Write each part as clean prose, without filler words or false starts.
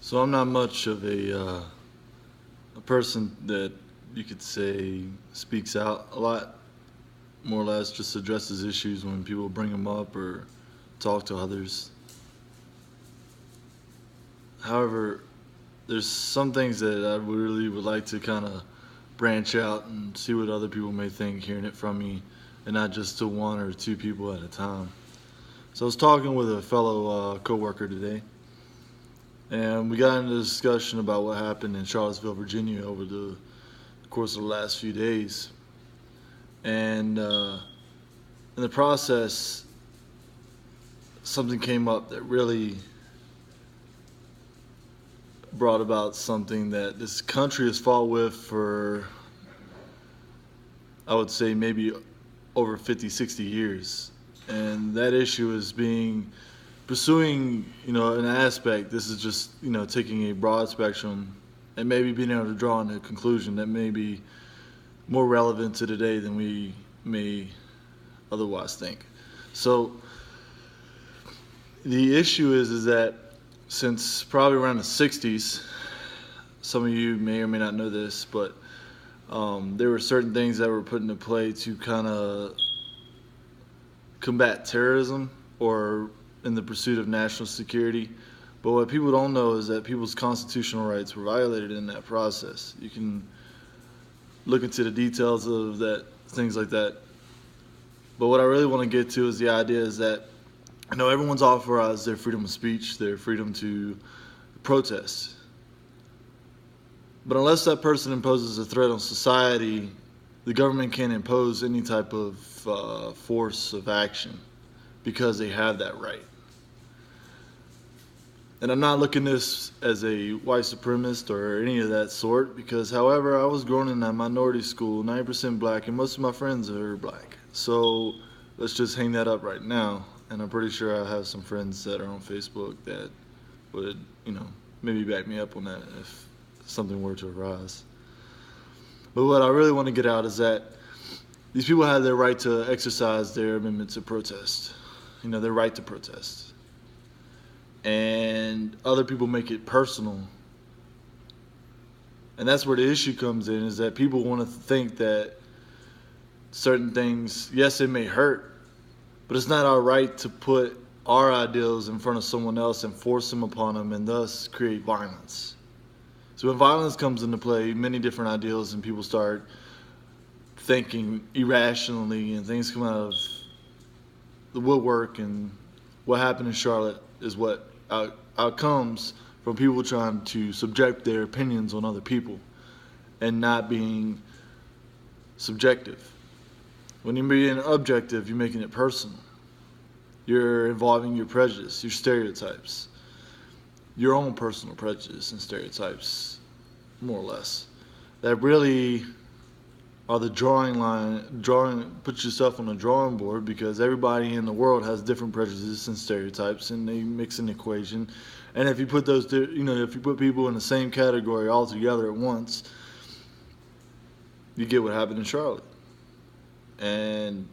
So I'm not much of a person that you could say speaks out a lot. More or less, just addresses issues when people bring them up or talk to others. However, there's some things that I really would like to kind of branch out and see what other people may think hearing it from me, and not just to one or two people at a time. So I was talking with a fellow coworker today, and we got into a discussion about what happened in Charlottesville, Virginia, over the course of the last few days. And in the process, something came up that really brought about something that this country has fought with for, I would say, maybe over 50, 60 years. And that issue is pursuing, an aspect. This is just, taking a broad spectrum and maybe being able to draw a conclusion that may be more relevant to today than we may otherwise think. So the issue is that since probably around the 60s, some of you may or may not know this, but there were certain things that were put into play to kind of combat terrorism or in the pursuit of national security. But what people don't know is that people's constitutional rights were violated in that process. You can look into the details of that, things like that. But what I really want to get to is the idea is that everyone's authorized their freedom of speech, their freedom to protest. But unless that person imposes a threat on society, the government can't impose any type of force of action because they have that right. And I'm not looking at this as a white supremacist or any of that sort, because however, I was grown in a minority school, 90% black, and most of my friends are black. So let's just hang that up right now. And I'm pretty sure I have some friends that are on Facebook that would, maybe back me up on that if something were to arise. But what I really want to get out is that these people have their right to exercise their amendment to protest, their right to protest. And other people make it personal. And that's where the issue comes in, is that people want to think that certain things, yes, it may hurt, but it's not our right to put our ideals in front of someone else and force them upon them and thus create violence. So when violence comes into play, many different ideals and people start thinking irrationally and things come out of the woodwork. And what happened in Charlotte is what outcomes from people trying to subject their opinions on other people and not being subjective. When you're being objective, you're making it personal. You're involving your prejudice, your stereotypes, your own personal prejudice and stereotypes, more or less, that really are the put yourself on the drawing board, because everybody in the world has different prejudices and stereotypes, and they mix an equation. And if you put if you put people in the same category all together at once, you get what happened in Charlotte. And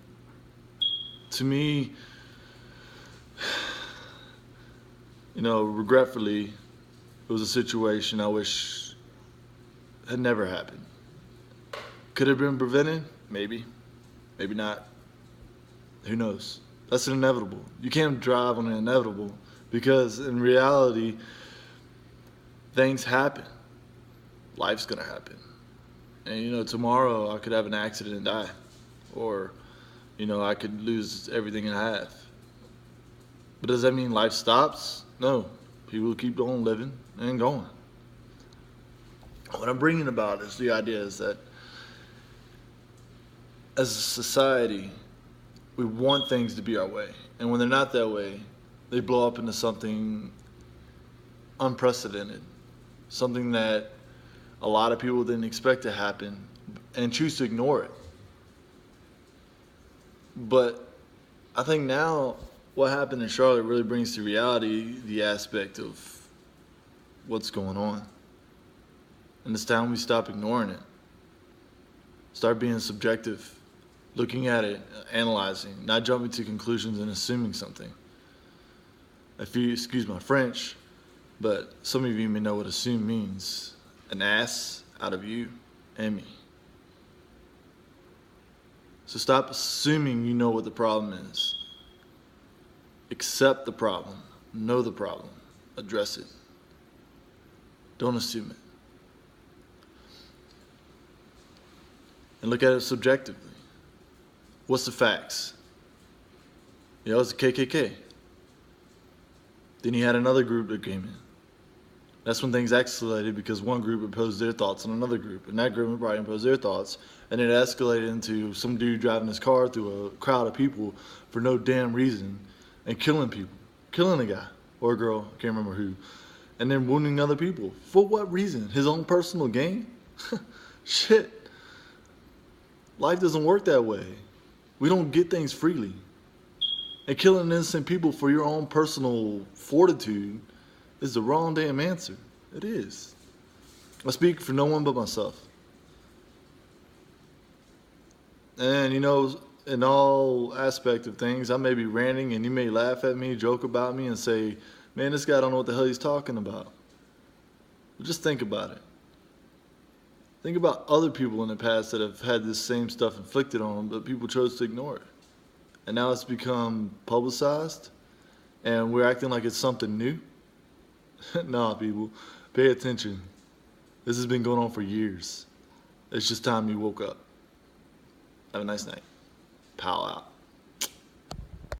to me, regretfully, it was a situation I wish had never happened. Could it have been prevented? Maybe. Maybe not. Who knows? That's inevitable. You can't drive on the inevitable, because in reality, things happen. Life's going to happen. And, tomorrow I could have an accident and die. Or, I could lose everything I have. But does that mean life stops? No. People keep on living and going. What I'm bringing about is the idea is that as a society, we want things to be our way. And when they're not that way, they blow up into something unprecedented. Something that a lot of people didn't expect to happen and choose to ignore it. But I think now what happened in Charlotte really brings to reality the aspect of what's going on. And it's time we stop ignoring it. Start being subjective, looking at it, analyzing, not jumping to conclusions and assuming something. If you excuse my French, But some of you may know what assume means: an ass out of you and me. So stop assuming you know what the problem is. Accept the problem, know the problem, address it. Don't assume it. And look at it subjectively. What's the facts? It was the KKK. Then you had another group that came in. That's when things escalated because one group imposed their thoughts on another group, and that group probably imposed their thoughts, and it escalated into some dude driving his car through a crowd of people for no damn reason and killing people, killing a guy or a girl, I can't remember who, and then wounding other people. For what reason? His own personal gain? Shit. Life doesn't work that way. We don't get things freely. And killing innocent people for your own personal fortitude is the wrong damn answer. It is. I speak for no one but myself. And in all aspect of things, I may be ranting and you may laugh at me, joke about me, and say, man, this guy don't know what the hell he's talking about. But just think about it. Think about other people in the past that have had this same stuff inflicted on them, but people chose to ignore it. And now it's become publicized, and we're acting like it's something new. Nah, people, pay attention. This has been going on for years. It's just time you woke up. Have a nice night. Pal out.